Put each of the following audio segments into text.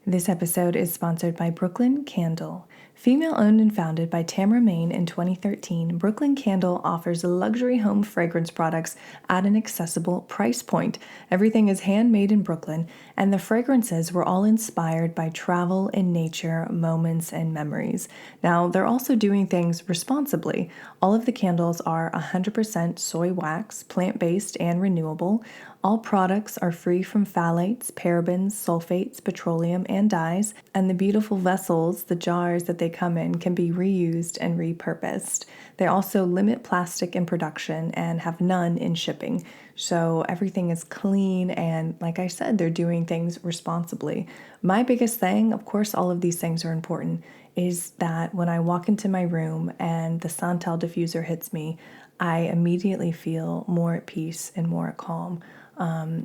This episode is sponsored by Brooklyn Candle. Female owned and founded by Tamara Main in 2013, Brooklyn Candle offers luxury home fragrance products at an accessible price point. Everything is handmade in Brooklyn, and the fragrances were all inspired by travel and nature, moments, and memories. Now, they're also doing things responsibly. All of the candles are 100% soy wax, plant-based, and renewable. All products are free from phthalates, parabens, sulfates, petroleum, and dyes, and the beautiful vessels, the jars that they come in, can be reused and repurposed. They also limit plastic in production and have none in shipping. So everything is clean, and like I said, they're doing things responsibly. My biggest thing, of course, all of these things are important, is that when I walk into my room and the Santal diffuser hits me, I immediately feel more at peace and more at calm.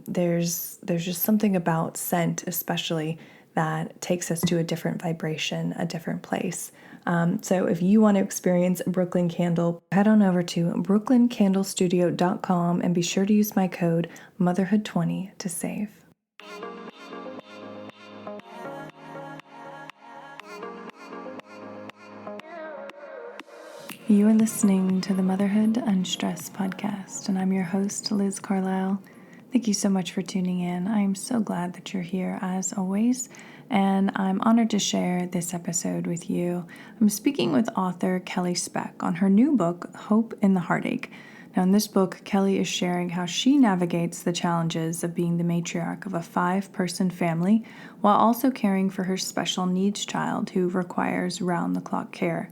There's just something about scent, especially, that takes us to a different vibration, a different place. So if you want to experience Brooklyn Candle, head on over to brooklyncandlestudio.com and be sure to use my code Motherhood20 to save. You are listening to the Motherhood Unstressed podcast, and I'm your host, Liz Carlisle. Thank you so much for tuning in. I am so glad that you're here, as always, and I'm honored to share this episode with you. I'm speaking with author Kelly Speck on her new book, Hope in the Heartache. Now, in this book, Kelly is sharing how she navigates the challenges of being the matriarch of a 5-person family while also caring for her special needs child who requires round-the-clock care.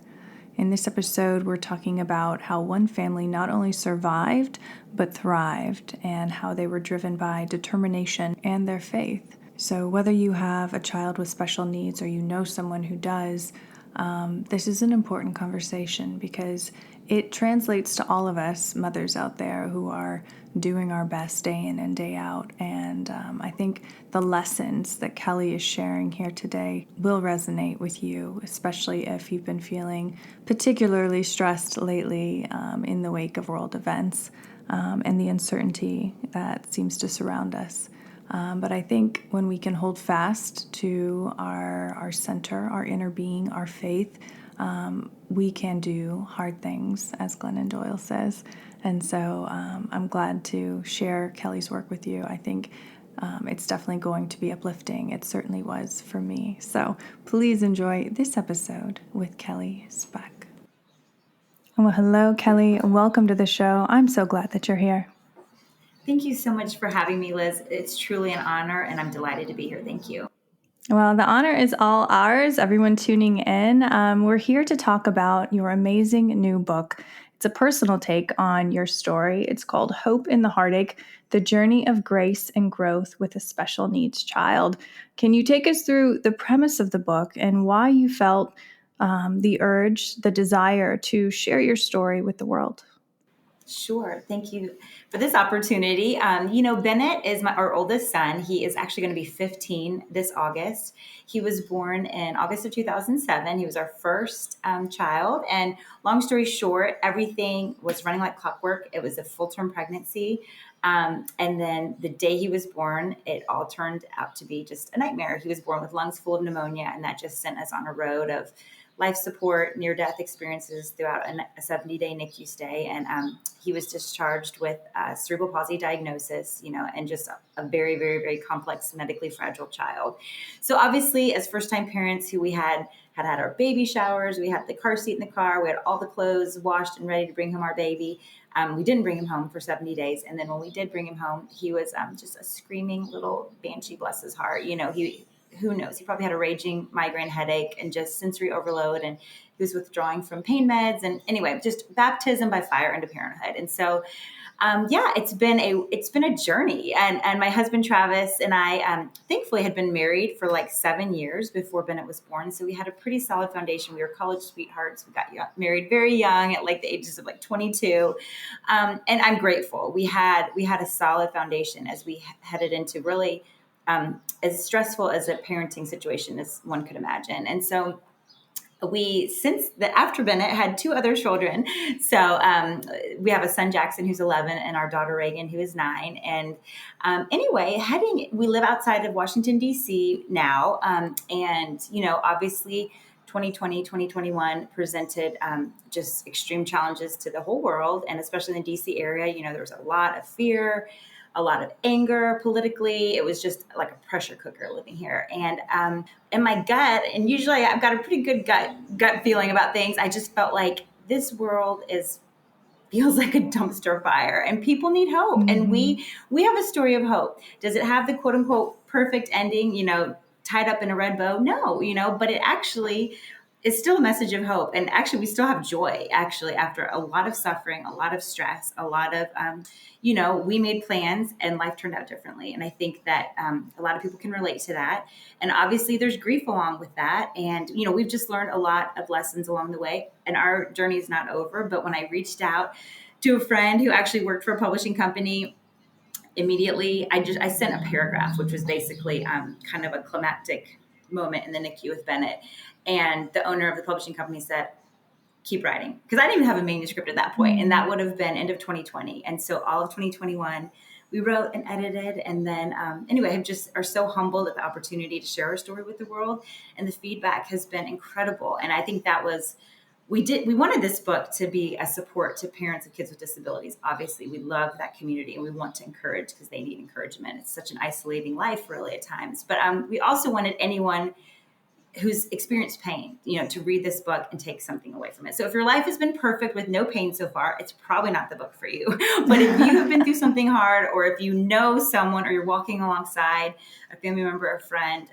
In this episode, we're talking about how one family not only survived, but thrived, and how they were driven by determination and their faith. So whether you have a child with special needs or you know someone who does, this is an important conversation because it translates to all of us mothers out there who are doing our best day in and day out. And I think the lessons that Kelly is sharing here today will resonate with you, especially if you've been feeling particularly stressed lately in the wake of world events and the uncertainty that seems to surround us. But I think when we can hold fast to our center, our inner being, our faith, we can do hard things, as Glennon Doyle says. And so I'm glad to share Kelly's work with you. I think it's definitely going to be uplifting. It certainly was for me. So please enjoy this episode with Kelly Speck. Well, hello, Kelly. Welcome to the show. I'm so glad that you're here. Thank you so much for having me, Liz. It's truly an honor, and I'm delighted to be here. Thank you. Well, the honor is all ours, everyone tuning in. We're here to talk about your amazing new book. It's a personal take on your story. It's called Hope in the Heartache, The Journey of Grace and Growth with a Special Needs Child. Can you take us through the premise of the book and why you felt the urge, the desire to share your story with the world? Sure. Thank you for this opportunity. Bennett is our oldest son. He is actually going to be 15 this August. He was born in August of 2007. He was our first child. And long story short, everything was running like clockwork. It was a full-term pregnancy. And then the day he was born, it all turned out to be just a nightmare. He was born with lungs full of pneumonia, and that just sent us on a road of life support, near-death experiences throughout a 70-day NICU stay. And he was discharged with a cerebral palsy diagnosis, and just a very, very, very complex, medically fragile child. So obviously, as first-time parents who we had our baby showers, we had the car seat in the car, we had all the clothes washed and ready to bring home our baby. We didn't bring him home for 70 days. And then when we did bring him home, he was just a screaming little banshee, bless his heart. Who knows? He probably had a raging migraine headache and just sensory overload, and he was withdrawing from pain meds. And anyway, just baptism by fire into parenthood. And so, it's been a journey. And my husband Travis and I, thankfully, had been married for like 7 years before Bennett was born. So we had a pretty solid foundation. We were college sweethearts. We got married very young at like the ages of like 22. And I'm grateful. We had a solid foundation as we headed into really as stressful as a parenting situation as one could imagine. And so after Bennett had two other children. So we have a son, Jackson, who's 11, and our daughter, Reagan, who is 9. And anyway, we live outside of Washington, D.C. now. And, obviously 2020, 2021 presented just extreme challenges to the whole world. And especially in the D.C. area, there was a lot of fear, a lot of anger politically. It was just like a pressure cooker living here. And in my gut, and usually I've got a pretty good gut feeling about things, I just felt like this world feels like a dumpster fire and people need hope. Mm-hmm. And we have a story of hope. Does it have the quote unquote perfect ending, tied up in a red bow? No, but it actually is still a message of hope. And actually, we still have joy, actually, after a lot of suffering, a lot of stress, a lot of, we made plans and life turned out differently. And I think that a lot of people can relate to that. And obviously, there's grief along with that. And, we've just learned a lot of lessons along the way. And our journey is not over. But when I reached out to a friend who actually worked for a publishing company, immediately, I sent a paragraph, which was basically kind of a climactic moment in the NICU with Bennett. And the owner of the publishing company said, keep writing. Because I didn't even have a manuscript at that point. And that would have been end of 2020. And so all of 2021, we wrote and edited. And then anyway, are so humbled at the opportunity to share our story with the world. And the feedback has been incredible. And I think that was, we wanted this book to be a support to parents of kids with disabilities. Obviously, we love that community and we want to encourage because they need encouragement. It's such an isolating life really at times. But we also wanted anyone who's experienced pain, to read this book and take something away from it. So if your life has been perfect with no pain so far, it's probably not the book for you. But if you have been through something hard, or if you know someone, or you're walking alongside a family member or friend,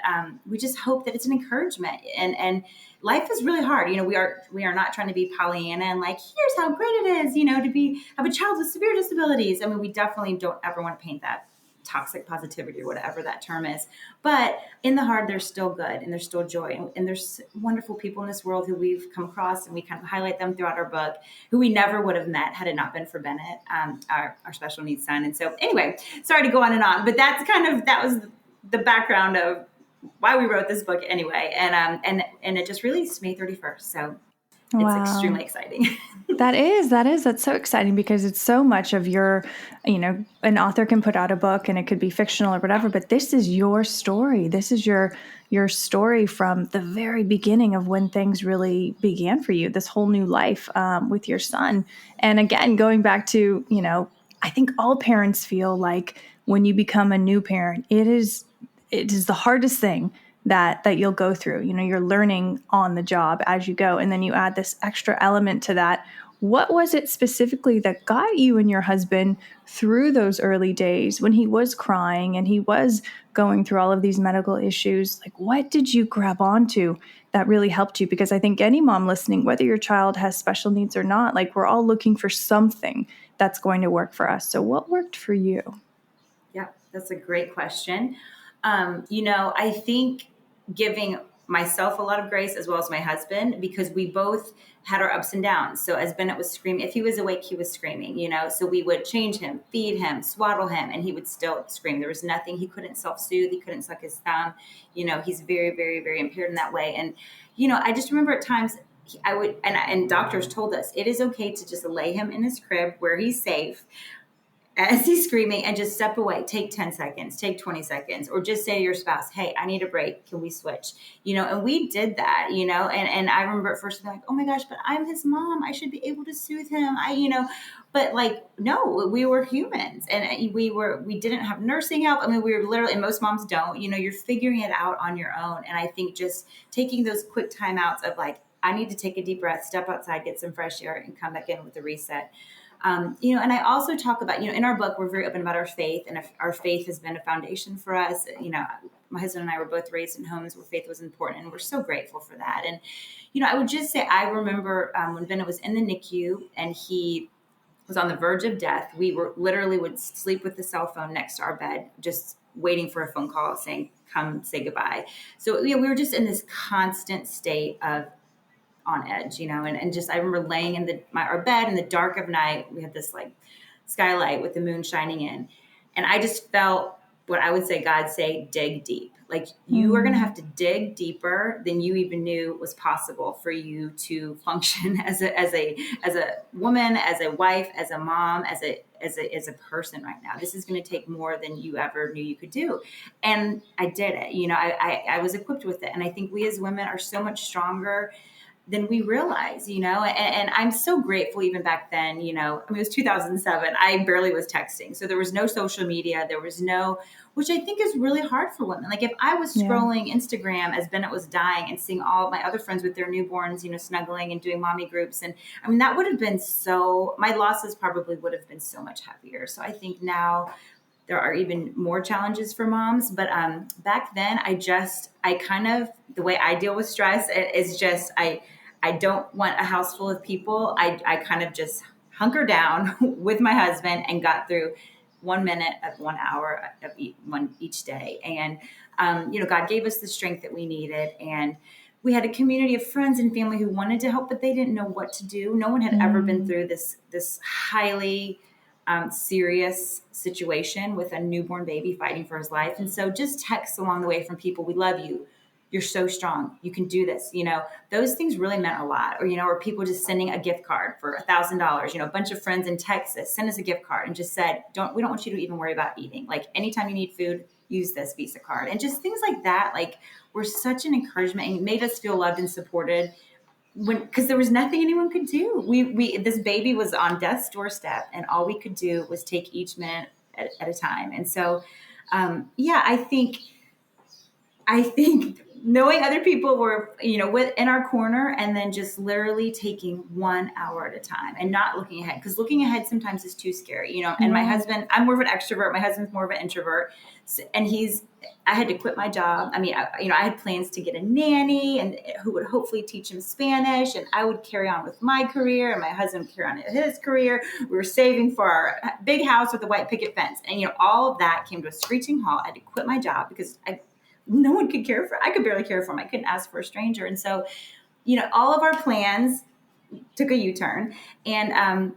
we just hope that it's an encouragement. And life is really hard. We are not trying to be Pollyanna and like, here's how great it is, to have a child with severe disabilities. I mean, we definitely don't ever want to paint that toxic positivity or whatever that term is. But in the hard, there's still good and there's still joy. And there's wonderful people in this world who we've come across, and we kind of highlight them throughout our book, who we never would have met had it not been for Bennett, our special needs son. And so anyway, sorry to go on and on, but that was the background of why we wrote this book anyway. And it just released May 31st. So it's extremely exciting. That's so exciting because it's so much of your, an author can put out a book and it could be fictional or whatever, but this is your story. This is your story from the very beginning of when things really began for you, this whole new life with your son. And again, going back to, I think all parents feel like when you become a new parent, it is the hardest thing that you'll go through. You're learning on the job as you go. And then you add this extra element to that. What was it specifically that got you and your husband through those early days when he was crying and he was going through all of these medical issues? Like, what did you grab onto that really helped you? Because I think any mom listening, whether your child has special needs or not, like we're all looking for something that's going to work for us. So what worked for you? Yeah, that's a great question. I think giving myself a lot of grace as well as my husband, because we both had our ups and downs. So as Bennett was screaming, if he was awake, he was screaming, so we would change him, feed him, swaddle him, and he would still scream. There was nothing. He couldn't self-soothe. He couldn't suck his thumb. He's very, very, very impaired in that way. And, I just remember at times I would, and doctors told us it is okay to just lay him in his crib where he's safe as he's screaming and just step away, take 10 seconds, take 20 seconds, or just say to your spouse, hey, I need a break. Can we switch? And we did that, and I remember at first being like, oh my gosh, but I'm his mom. I should be able to soothe him. But like, no, we were humans and we didn't have nursing help. I mean, we were literally, and most moms don't, you're figuring it out on your own. And I think just taking those quick timeouts of like, I need to take a deep breath, step outside, get some fresh air and come back in with a reset. And I also talk about, in our book, we're very open about our faith, and our faith has been a foundation for us. My husband and I were both raised in homes where faith was important, and we're so grateful for that. And, I would just say, I remember when Bennett was in the NICU and he was on the verge of death, we would sleep with the cell phone next to our bed, just waiting for a phone call saying, come say goodbye. So, we were just in this constant state of on edge, and just, I remember laying in our bed in the dark of night. We had this like skylight with the moon shining in. And I just felt what I would say, God say, dig deep. Like you are going to have to dig deeper than you even knew was possible for you to function as a woman, as a wife, as a mom, as a person right now. This is going to take more than you ever knew you could do. And I did it. I was equipped with it. And I think we as women are so much stronger than we realize, and I'm so grateful even back then, it was 2007. I barely was texting. So there was no social media. There was no, which I think is really hard for women. Like if I was scrolling Instagram as Bennett was dying and seeing all my other friends with their newborns, snuggling and doing mommy groups. And I mean, that would have been my losses probably would have been so much heavier. So I think now there are even more challenges for moms. But back then, the way I deal with stress is just, I don't want a house full of people. I kind of just hunker down with my husband and got through 1 minute of 1 hour of each day. And, God gave us the strength that we needed. And we had a community of friends and family who wanted to help, but they didn't know what to do. No one had ever been through this highly serious situation with a newborn baby fighting for his life. And so just texts along the way from people, we love you. You're so strong. You can do this. Those things really meant a lot. Or people just sending a gift card for $1,000, a bunch of friends in Texas send us a gift card and just said, we don't want you to even worry about eating. Like anytime you need food, use this Visa card. And just things like that, like were such an encouragement and made us feel loved and supported because there was nothing anyone could do. This baby was on death's doorstep and all we could do was take each minute at a time. And so, I think knowing other people were, in our corner and then just literally taking 1 hour at a time and not looking ahead, because looking ahead sometimes is too scary, and my husband, I'm more of an extrovert. My husband's more of an introvert. And I had to quit my job. I mean, I had plans to get a nanny and who would hopefully teach him Spanish, and I would carry on with my career and my husband would carry on his career. We were saving for our big house with a white picket fence. And, all of that came to a screeching halt. I had to quit my job because no one could care for. I could barely care for him. I couldn't ask for a stranger. And so, all of our plans took a U-turn and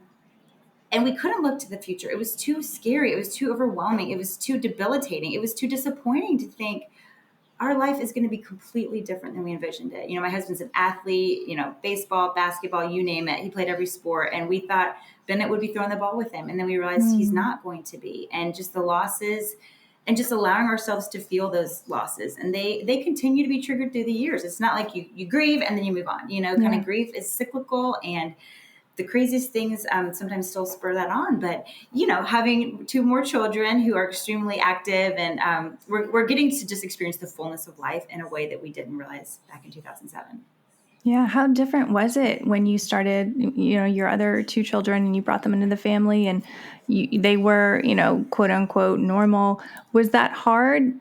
we couldn't look to the future. It was too scary. It was too overwhelming. It was too debilitating. It was too disappointing to think our life is going to be completely different than we envisioned it. My husband's an athlete, baseball, basketball, you name it. He played every sport. And we thought Bennett would be throwing the ball with him. And then we realized he's not going to be. And just the losses and just allowing ourselves to feel those losses. And they continue to be triggered through the years. It's not like you grieve and then you move on, kind of grief is cyclical, and the craziest things sometimes still spur that on. But, having 2 more children who are extremely active and we're getting to just experience the fullness of life in a way that we didn't realize back in 2007. Yeah. How different was it when you started, your other 2 children and you brought them into the family and they were, quote unquote, normal? Was that hard?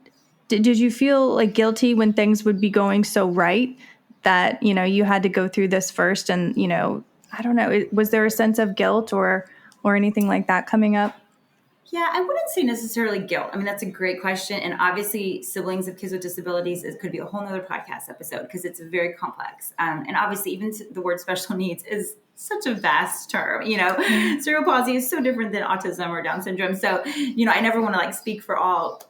Did you feel like guilty when things would be going so right that, you had to go through this first? And, I don't know, was there a sense of guilt or anything like that coming up? Yeah, I wouldn't say necessarily guilt. I mean, that's a great question. And obviously siblings of kids with disabilities could be a whole nother podcast episode because it's very complex. And obviously even the word special needs is such a vast term, cerebral palsy is so different than autism or Down syndrome. So, I never want to speak for all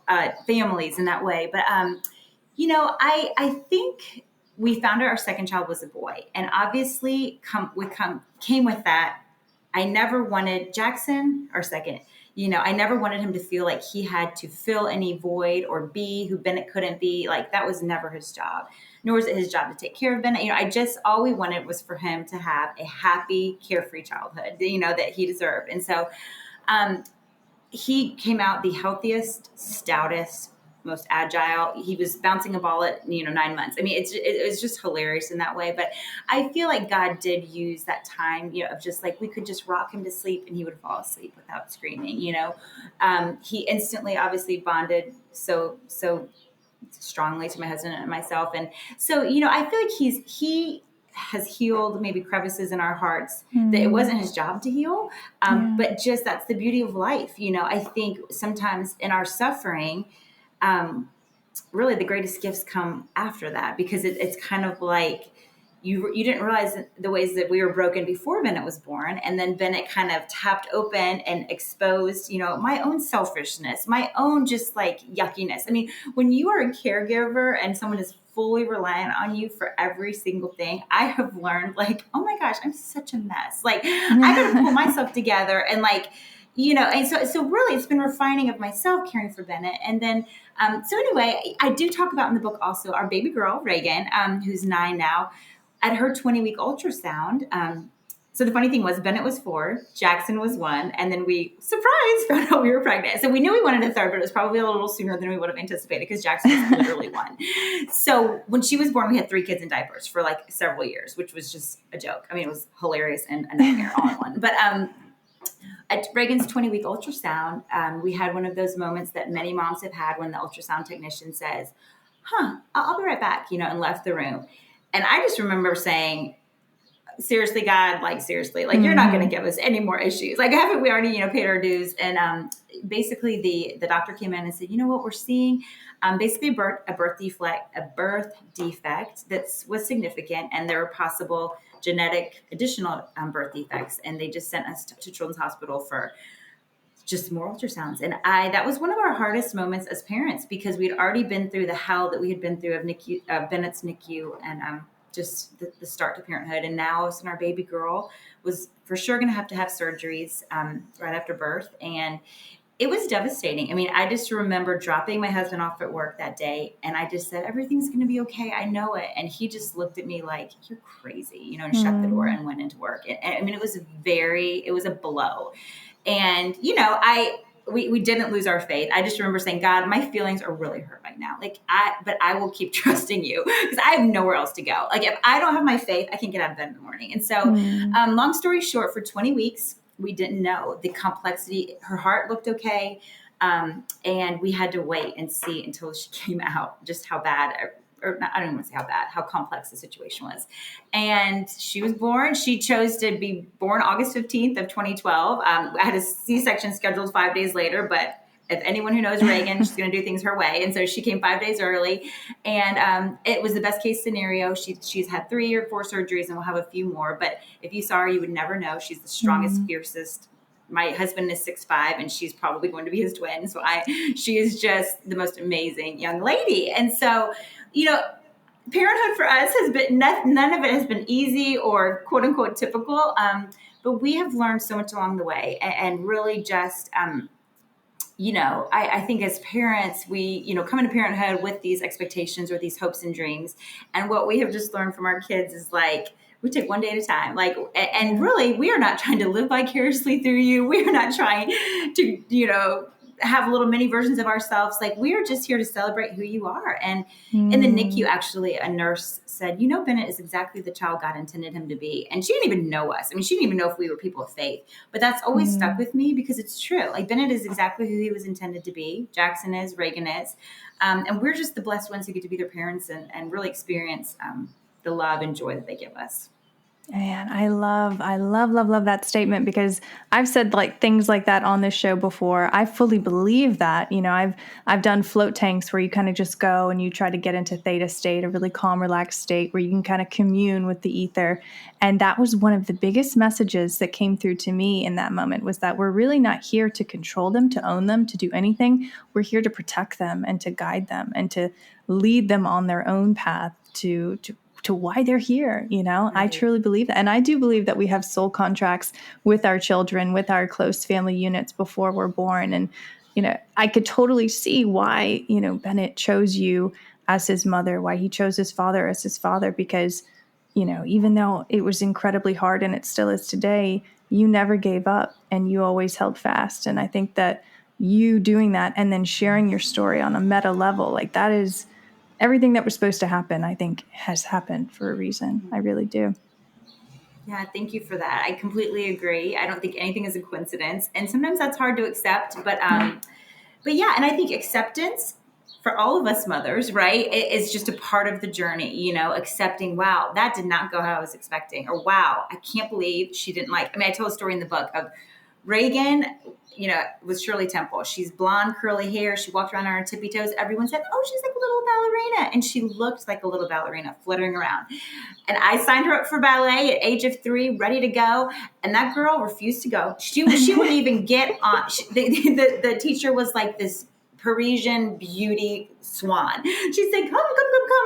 families in that way. But, I think we found out our second child was a boy, and obviously came with that. I never wanted Jackson, our second, I never wanted him to feel like he had to fill any void or be who Bennett couldn't be. Like that was never his job, nor was it his job to take care of Bennett. All we wanted was for him to have a happy, carefree childhood, that he deserved. And so he came out the healthiest, stoutest, most agile. He was bouncing a ball at 9 months. I mean, it was just hilarious in that way. But I feel like God did use that time, of just we could just rock him to sleep and he would fall asleep without screaming. He instantly, obviously, bonded so strongly to my husband and myself, and so I feel like he has healed maybe crevices in our hearts that it wasn't his job to heal. But just that's the beauty of life. I think sometimes in our suffering, really the greatest gifts come after that, because it's kind of like, you didn't realize the ways that we were broken before Bennett was born. And then Bennett kind of tapped open and exposed, my own selfishness, my own just like yuckiness. I mean, when you are a caregiver and someone is fully reliant on you for every single thing, I have learned like, oh my gosh, I'm such a mess. Like I got to pull myself together and like, and so really it's been refining of myself caring for Bennett. And then, so anyway, I do talk about in the book also our baby girl, Reagan, who's 9 now, at her 20-week ultrasound. So the funny thing was Bennett was 4, Jackson was 1, and then we, surprise, found out we were pregnant. So we knew we wanted a third, but it was probably a little sooner than we would have anticipated because Jackson was literally 1. So when she was born, we had 3 kids in diapers for like several years, which was just a joke. I mean, it was hilarious and a nightmare all in one. But at Reagan's 20-week ultrasound, we had one of those moments that many moms have had when the ultrasound technician says, I'll be right back, and left the room. And I just remember saying, seriously, God, like, seriously, like, you're not going to give us any more issues. Like, haven't we already, paid our dues? And basically the doctor came in and said, you know what we're seeing? Basically a birth defect that was significant. And there were possible genetic additional birth defects. And they just sent us to Children's Hospital for just more ultrasounds. And that was one of our hardest moments as parents because we'd already been through the hell that we had been through of Bennett's NICU and just the start to parenthood. And now our baby girl was for sure going to have surgeries right after birth. And it was devastating. I mean, I just remember dropping my husband off at work that day. And I just said, everything's going to be okay. I know it. And he just looked at me like, you're crazy, and shut the door and went into work. And I mean, it was a blow. And, we didn't lose our faith. I just remember saying, God, my feelings are really hurt right now. Like but I will keep trusting you because I have nowhere else to go. Like if I don't have my faith, I can't get out of bed in the morning. And so long story short, for 20 weeks, we didn't know the complexity. Her heart looked okay. And we had to wait and see until she came out, just how bad, or not, I don't even want to say how bad, how complex the situation was. And she was born. She chose to be born August 15th of 2012. I had a C-section scheduled 5 days later, but if anyone who knows Reagan, she's going to do things her way. And so she came 5 days early, and it was the best case scenario. She's had 3 or 4 surgeries and we'll have a few more. But if you saw her, you would never know. She's the strongest, fiercest. My husband is 6'5", and she's probably going to be his twin. So she is just the most amazing young lady. And so, parenthood for us has been, none of it has been easy or quote unquote typical. But we have learned so much along the way and really just, I think as parents, we, come into parenthood with these expectations or these hopes and dreams. And what we have just learned from our kids is like, we take one day at a time. Like, and really, we are not trying to live vicariously through you. We are not trying to, have little mini versions of ourselves. Like, we are just here to celebrate who you are. And in the NICU, actually, a nurse said, Bennett is exactly the child God intended him to be. And she didn't even know us. I mean, she didn't even know if we were people of faith. But that's always stuck with me because it's true. Like, Bennett is exactly who he was intended to be. Jackson is, Reagan is. And we're just the blessed ones who get to be their parents and really experience the love and joy that they give us. Man, I love that statement because I've said like things like that on this show before. I fully believe that. I've done float tanks where you kind of just go and you try to get into theta state, a really calm, relaxed state where you can kind of commune with the ether. And that was one of the biggest messages that came through to me in that moment was that we're really not here to control them, to own them, to do anything. We're here to protect them and to guide them and to lead them on their own path to why they're here. Right. I truly believe that. And I do believe that we have soul contracts with our children, with our close family units before we're born. And, I could totally see why, Bennett chose you as his mother, why he chose his father as his father, because, even though it was incredibly hard and it still is today, you never gave up and you always held fast. And I think that you doing that and then sharing your story on a meta level, like that is everything that was supposed to happen, I think, has happened for a reason. I really do. Yeah, thank you for that. I completely agree. I don't think anything is a coincidence. And sometimes that's hard to accept. But yeah, and I think acceptance for all of us mothers, right, is just a part of the journey, accepting, wow, that did not go how I was expecting. Or, wow, I can't believe she didn't I told a story in the book of Reagan, was Shirley Temple. She's blonde, curly hair. She walked around on her tippy toes. Everyone said, oh, she's like a little ballerina. And she looked like a little ballerina fluttering around. And I signed her up for ballet at age of 3, ready to go. And that girl refused to go. She wouldn't even get on. The teacher was like this Parisian beauty swan. She'd say, come,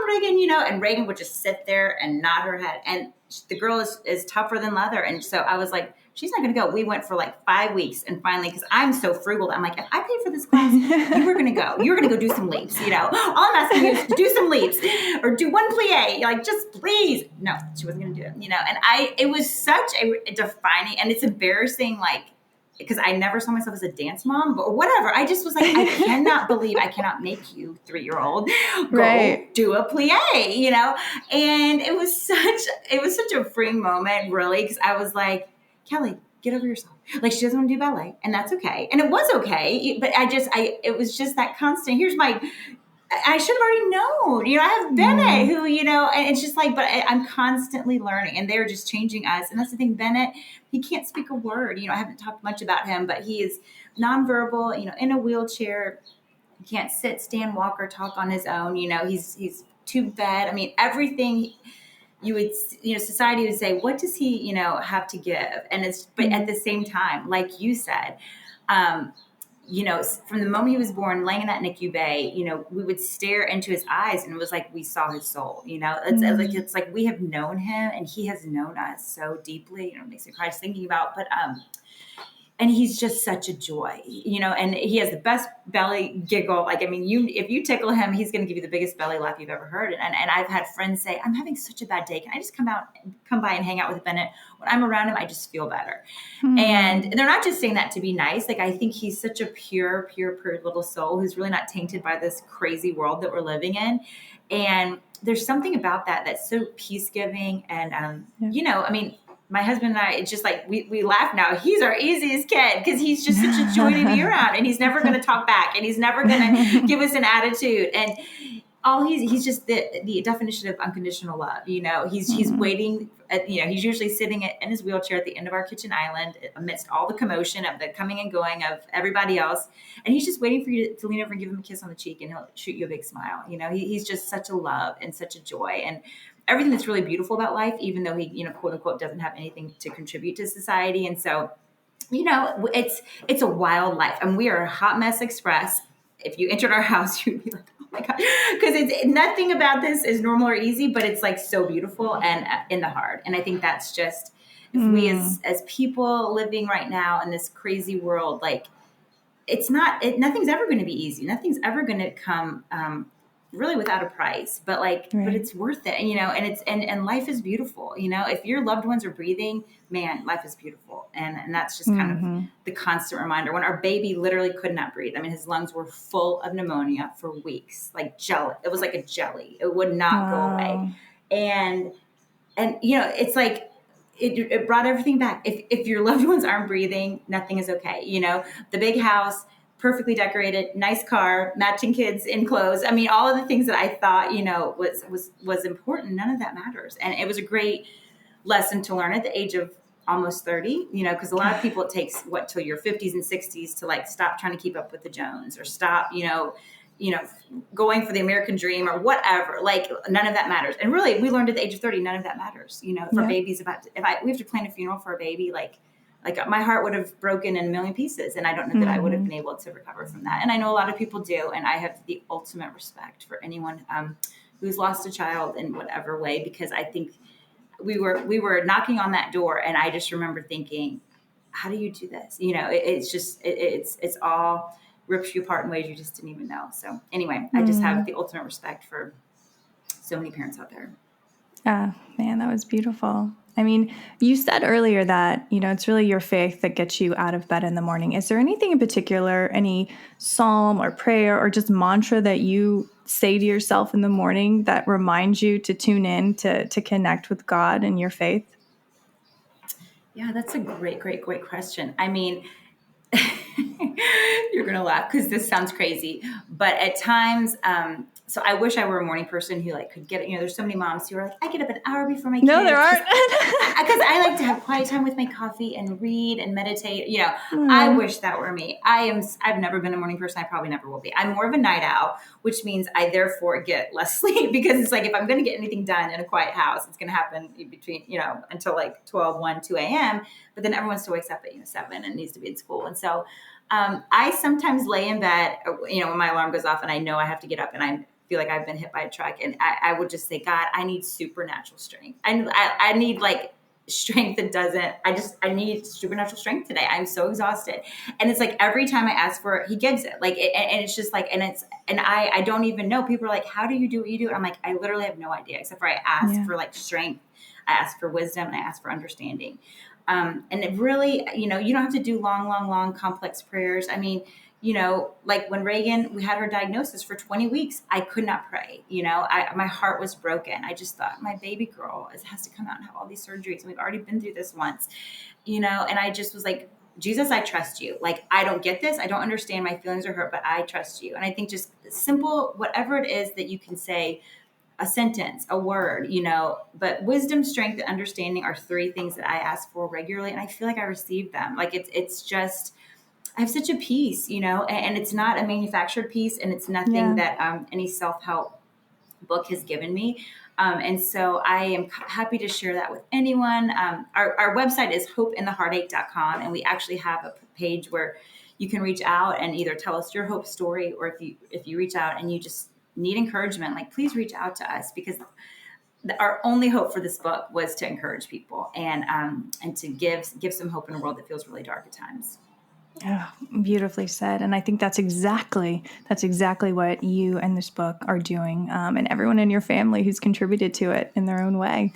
Reagan, and Reagan would just sit there and nod her head. And the girl is tougher than leather. And so I was like, she's not going to go. We went for like 5 weeks. And finally, because I'm so frugal, I'm like, if I pay for this class, you were going to go. You were going to go do some leaps, All I'm asking you is to do some leaps or do one plie. Like, just please. No, she wasn't going to do it, And it was such a defining, and it's embarrassing, like, because I never saw myself as a dance mom, but whatever. I just was like, I cannot believe I cannot make you 3-year-old go do a plie, And it was such a freeing moment, really, because I was like, Kelly, get over yourself. Like, she doesn't want to do ballet, and that's okay. And it was okay, but it was just that constant. I should have already known, I have Bennett who, and it's just like, but I'm constantly learning, and they're just changing us. And that's the thing, Bennett, he can't speak a word. I haven't talked much about him, but he is nonverbal, in a wheelchair. He can't sit, stand, walk, or talk on his own. He's tube fed. I mean, everything you would, society would say, what does he, have to give? And but at the same time, like you said, from the moment he was born, laying in that NICU bay, we would stare into his eyes, and it was like we saw his soul. It's like we have known him, and he has known us so deeply. It makes me cry just thinking about. But and he's just such a joy, and he has the best belly giggle. Like, I mean, if you tickle him, he's going to give you the biggest belly laugh you've ever heard. And I've had friends say, I'm having such a bad day. Can I just come by and hang out with Bennett? When I'm around him, I just feel better. And they're not just saying that to be nice. Like, I think he's such a pure little soul who's really not tainted by this crazy world that we're living in. And there's something about that that's so peace-giving. And, I mean, my husband and I, it's just like, we laugh now. He's our easiest kid because he's just such a joy to be around, and he's never going to talk back, and he's never going to give us an attitude. And he's just the definition of unconditional love. He's waiting he's usually sitting in his wheelchair at the end of our kitchen island amidst all the commotion of the coming and going of everybody else. And he's just waiting for you to lean over and give him a kiss on the cheek, and he'll shoot you a big smile. He's just such a love and such a joy, and everything that's really beautiful about life, even though he, quote unquote, doesn't have anything to contribute to society. And so, it's a wild life, and we are a hot mess express. If you entered our house, you'd be like, oh my God, because it's nothing about this is normal or easy, but it's like so beautiful and in the heart. And I think that's just, if we as people living right now in this crazy world, like, nothing's ever going to be easy. Nothing's ever going to come, really without a price, but but it's worth it. And life is beautiful. If your loved ones are breathing, man, life is beautiful. And that's just kind of the constant reminder. When our baby literally could not breathe, I mean, his lungs were full of pneumonia for weeks, like jelly. It was like a jelly. It would not go away. And it's like, it brought everything back. If your loved ones aren't breathing, nothing is okay. The big house, perfectly decorated, nice car, matching kids in clothes. I mean, all of the things that I thought, was important. None of that matters. And it was a great lesson to learn at the age of almost 30, because a lot of people, it takes till your 50s and 60s to like stop trying to keep up with the Jones, or stop, going for the American dream or whatever. Like, none of that matters. And really, we learned at the age of 30, none of that matters. For babies, we have to plan a funeral for a baby, like my heart would have broken in a million pieces, and I don't know that I would have been able to recover from that. And I know a lot of people do, and I have the ultimate respect for anyone who's lost a child in whatever way, because I think we were knocking on that door, and I just remember thinking, how do you do this? It's all rips you apart in ways you just didn't even know. So anyway, I just have the ultimate respect for so many parents out there. Man, that was beautiful. I mean, you said earlier that, it's really your faith that gets you out of bed in the morning. Is there anything in particular, any psalm or prayer or just mantra that you say to yourself in the morning that reminds you to tune in to connect with God and your faith? Yeah, that's a great question. I mean, you're going to laugh because this sounds crazy, but at times, so I wish I were a morning person who like could get it. There's so many moms who are like, I get up an hour before my No, kids. there aren't. Because I like to have quiet time with my coffee and read and meditate. I wish that were me. I've never been a morning person. I probably never will be. I'm more of a night owl, which means I therefore get less sleep, because it's like, if I'm going to get anything done in a quiet house, it's going to happen between, until like 12, 1, 2 a.m. But then everyone still wakes up at 7 and needs to be in school. And so I sometimes lay in bed, when my alarm goes off and I know I have to get up and I feel like I've been hit by a truck, and I would just say, God, I need supernatural strength. I need like strength that doesn't, I need supernatural strength today. I'm so exhausted. And it's like, every time I ask for it, he gives it. Like, and it's just like, and I don't even know. People are like, how do you do what you do? And I'm like, I literally have no idea, except for I ask for like strength. I ask for wisdom, and I ask for understanding. And it really, you don't have to do long, complex prayers. I mean, like when Reagan, we had her diagnosis for 20 weeks, I could not pray. My heart was broken. I just thought, my baby girl has to come out and have all these surgeries. And we've already been through this once, and I just was like, Jesus, I trust you. Like, I don't get this. I don't understand. My feelings are hurt, but I trust you. And I think just simple, whatever it is that you can say, a sentence, a word, but wisdom, strength, and understanding are 3 things that I ask for regularly. And I feel like I receive them. Like, it's just, I have such a peace, and it's not a manufactured peace, and it's nothing that any self-help book has given me. And so I am happy to share that with anyone. Our website is hopeintheheartache.com. And we actually have a page where you can reach out and either tell us your hope story, or if you reach out and you just need encouragement, like, please reach out to us, because our only hope for this book was to encourage people and to give some hope in a world that feels really dark at times. Oh, beautifully said. And I think that's exactly what you and this book are doing, and everyone in your family who's contributed to it in their own way.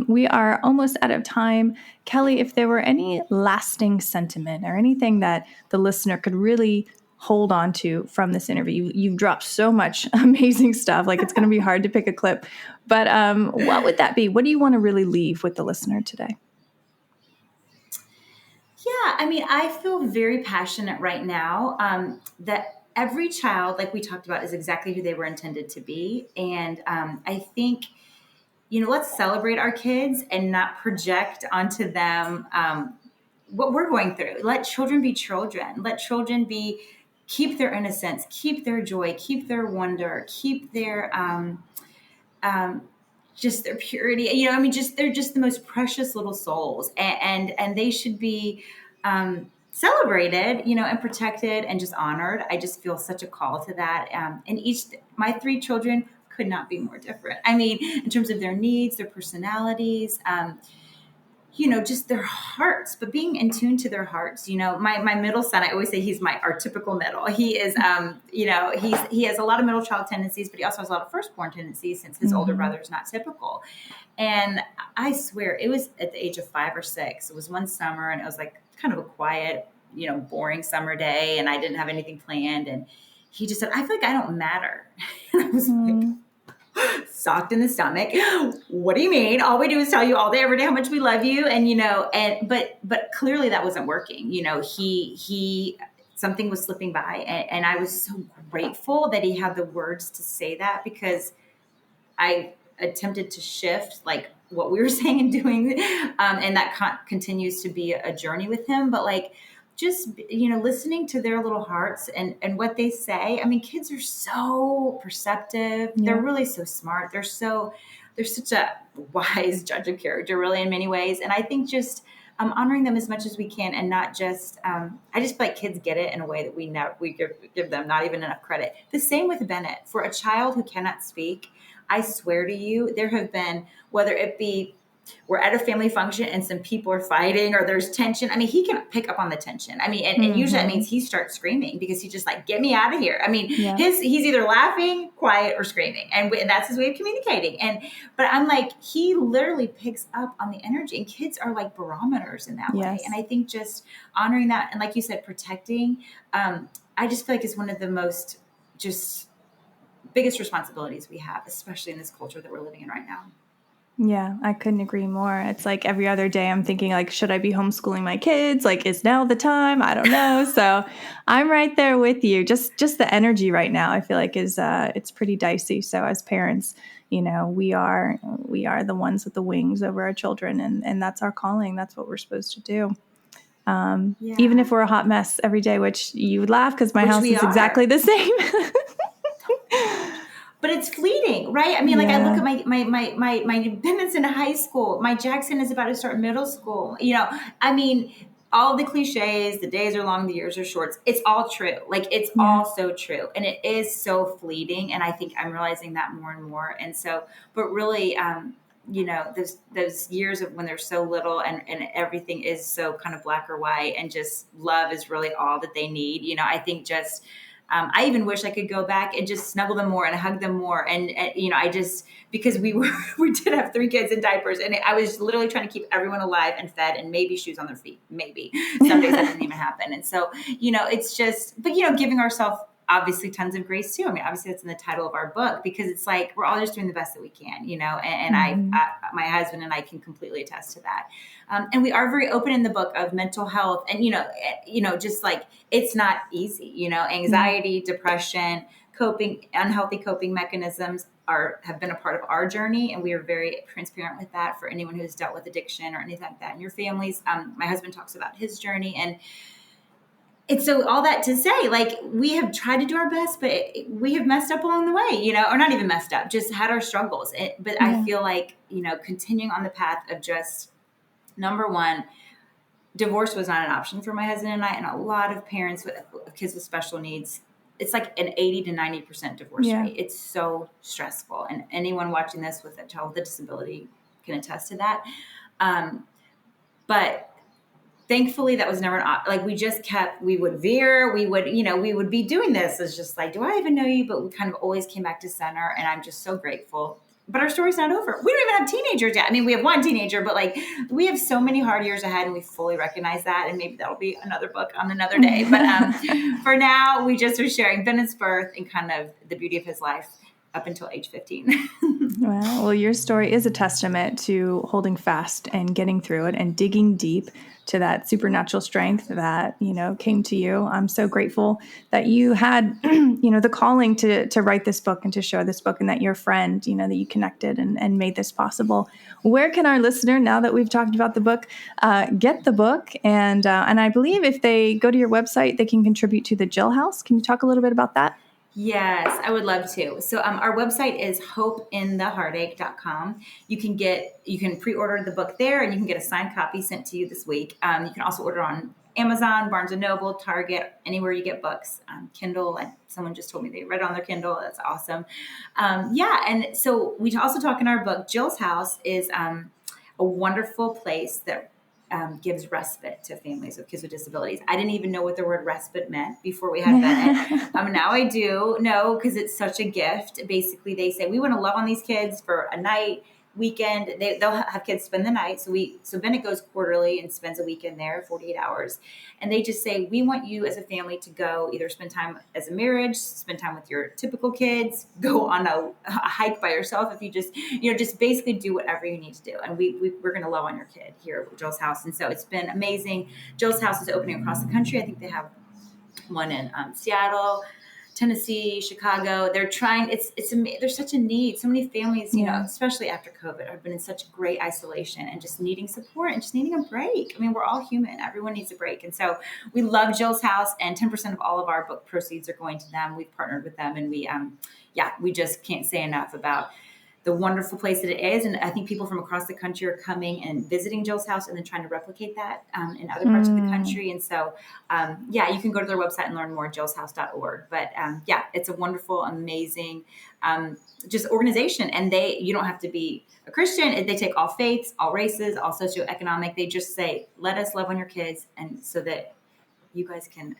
We are almost out of time. Kelly, if there were any lasting sentiment or anything that the listener could really hold on to from this interview, you've dropped so much amazing stuff, like it's going to be hard to pick a clip, but what would that be? What do you want to really leave with the listener today? Yeah, I mean, I feel very passionate right now that every child, like we talked about, is exactly who they were intended to be. And I think, let's celebrate our kids and not project onto them what we're going through. Let children be children. Let children keep their innocence, keep their joy, keep their wonder, keep their just their purity. They're just the most precious little souls, and they should be celebrated, and protected and just honored. I just feel such a call to that. And my 3 children could not be more different. I mean, in terms of their needs, their personalities, just their hearts, but being in tune to their hearts. My middle son, I always say he's our typical middle. He is, he has a lot of middle child tendencies, but he also has a lot of firstborn tendencies, since his older brother is not typical. And I swear, it was at the age of 5 or 6. It was one summer, and it was like kind of a quiet, boring summer day, and I didn't have anything planned. And he just said, I feel like I don't matter. And I was like, socked in the stomach. What do you mean? All we do is tell you all day, every day, how much we love you. And, but clearly that wasn't working. He something was slipping by, and I was so grateful that he had the words to say that, because I attempted to shift like what we were saying and doing. And that continues to be a journey with him, but like, just, listening to their little hearts and what they say. I mean, kids are so perceptive. Yeah. They're really so smart. They're such a wise judge of character, really, in many ways. And I think just honoring them as much as we can, and not just, I just feel like kids get it in a way that we give them not even enough credit. The same with Bennett. For a child who cannot speak, I swear to you, there have been, whether it be we're at a family function and some people are fighting or there's tension. I mean, he can pick up on the tension. I mean, and usually that means he starts screaming, because he's just like, get me out of here. I mean, he's either laughing, quiet, or screaming. And that's his way of communicating. But I'm like, he literally picks up on the energy, and kids are like barometers in that way. And I think just honoring that, and like you said, protecting, I just feel like is one of the most just biggest responsibilities we have, especially in this culture that we're living in right now. Yeah, I couldn't agree more. It's like every other day I'm thinking like, should I be homeschooling my kids? Like, is now the time? I don't know. So I'm right there with you. Just the energy right now, I feel like is it's pretty dicey. So as parents, we are the ones with the wings over our children, and that's our calling. That's what we're supposed to do. Even Yeah. if we're a hot mess every day, which you would laugh because my Which house we is exactly are. the same. Gosh. But it's fleeting, right? I mean, like I look Yeah. at my Bennett's in high school. My Jackson is about to start middle school. I mean, all the cliches, the days are long, the years are short. It's all true. Like it's Yeah. all so true. And it is so fleeting. And I think I'm realizing that more and more. And so, but really, those years of when they're so little and everything is so kind of black or white and just love is really all that they need. I think just I even wish I could go back and just snuggle them more and hug them more. And I just, because we did have 3 kids in diapers and I was literally trying to keep everyone alive and fed and maybe shoes on their feet. Maybe some days that didn't even happen. And so, it's just, but, giving ourselves obviously tons of grace too. I mean, obviously that's in the title of our book because it's like, we're all just doing the best that we can, and Mhm. my husband and I can completely attest to that. And we are very open in the book of mental health and, just like, it's not easy, Yeah. anxiety, depression, unhealthy coping mechanisms have been a part of our journey. And we are very transparent with that for anyone who's dealt with addiction or anything like that in your families. My husband talks about his journey and it's so all that to say, like we have tried to do our best, but we have messed up along the way, or not even messed up, just had our struggles. But I Yeah. feel like, continuing on the path of just number one, divorce was not an option for my husband and I, and a lot of parents with kids with special needs. It's like an 80 to 90% divorce Yeah. rate. It's so stressful. And anyone watching this with a child with a disability can attest to that. But thankfully that was never like we would veer, we would be doing this. It's just like, do I even know you? But we kind of always came back to center. And I'm just so grateful. But our story's not over. We don't even have teenagers yet. I mean, we have one teenager, but like we have so many hard years ahead and we fully recognize that. And maybe that'll be another book on another day. But for now, we just are sharing Bennett's birth and kind of the beauty of his life up until age 15. Well, your story is a testament to holding fast and getting through it and digging deep to that supernatural strength that, came to you. I'm so grateful that you had, the calling to write this book and to show this book and that your friend, that you connected and made this possible. Where can our listener, now that we've talked about the book, get the book? And I believe if they go to your website, they can contribute to the Jill House. Can you talk a little bit about that? Yes, I would love to. So our website is hopeintheheartache.com. You can pre-order the book there and you can get a signed copy sent to you this week. You can also order on Amazon, Barnes and Noble, Target, anywhere you get books, Kindle. Someone just told me they read it on their Kindle. That's awesome. And so we also talk in our book, Jill's House is a wonderful place that gives respite to families with kids with disabilities. I didn't even know what the word respite meant before we had Bennett. Now I do know because it's such a gift. Basically, they say we want to love on these kids for a night, weekend. They'll have kids spend the night. So Bennett goes quarterly and spends a weekend there, 48 hours. And they just say, we want you as a family to go either spend time as a marriage, spend time with your typical kids, go on a hike by yourself. If you just basically do whatever you need to do. And we're going to love on your kid here at Jill's House. And so it's been amazing. Jill's House is opening across the country. I think they have one in Seattle, Tennessee, Chicago. They're trying. There's such a need. So many families, especially after COVID, have been in such great isolation and just needing support and just needing a break. I mean, we're all human. Everyone needs a break. And so we love Jill's House, and 10% of all of our book proceeds are going to them. We've partnered with them, and we just can't say enough about the wonderful place that it is. And I think people from across the country are coming and visiting Jill's House and then trying to replicate that in other parts of the country. And so, you can go to their website and learn more, jillshouse.org. But it's a wonderful, amazing just organization. And you don't have to be a Christian. They take all faiths, all races, all socioeconomic. They just say, let us love on your kids. And so that you guys can,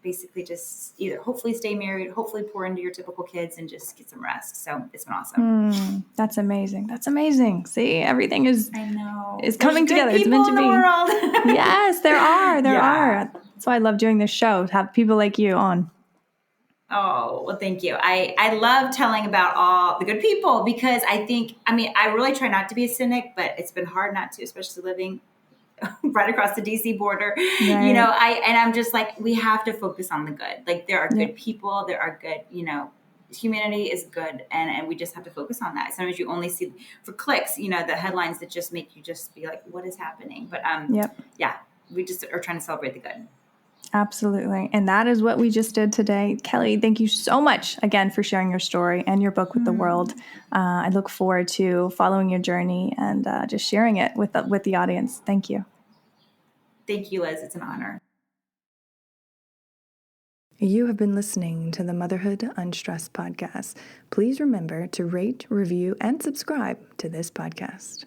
basically just either hopefully stay married, hopefully pour into your typical kids and just get some rest. So it's been awesome. That's amazing. That's amazing. See, everything is coming There's together. Good It's meant to people in be. the world. Yes, there are. There Yeah. are. That's why I love doing this show, to have people like you on. Oh, well, thank you. I love telling about all the good people because I really try not to be a cynic, but it's been hard not to, especially living right across the DC border. Right. I'm just like, we have to focus on the good. Like there are Yep. good people, there are good, humanity is good. And we just have to focus on that. Sometimes you only see for clicks, the headlines that just make you just be like, what is happening? But Yep. yeah, we just are trying to celebrate the good. Absolutely. And that is what we just did today. Kelly, thank you so much again for sharing your story and your book with the world. I look forward to following your journey and just sharing it with the audience. Thank you. Thank you, Liz. It's an honor. You have been listening to the Motherhood Unstressed podcast. Please remember to rate, review, and subscribe to this podcast.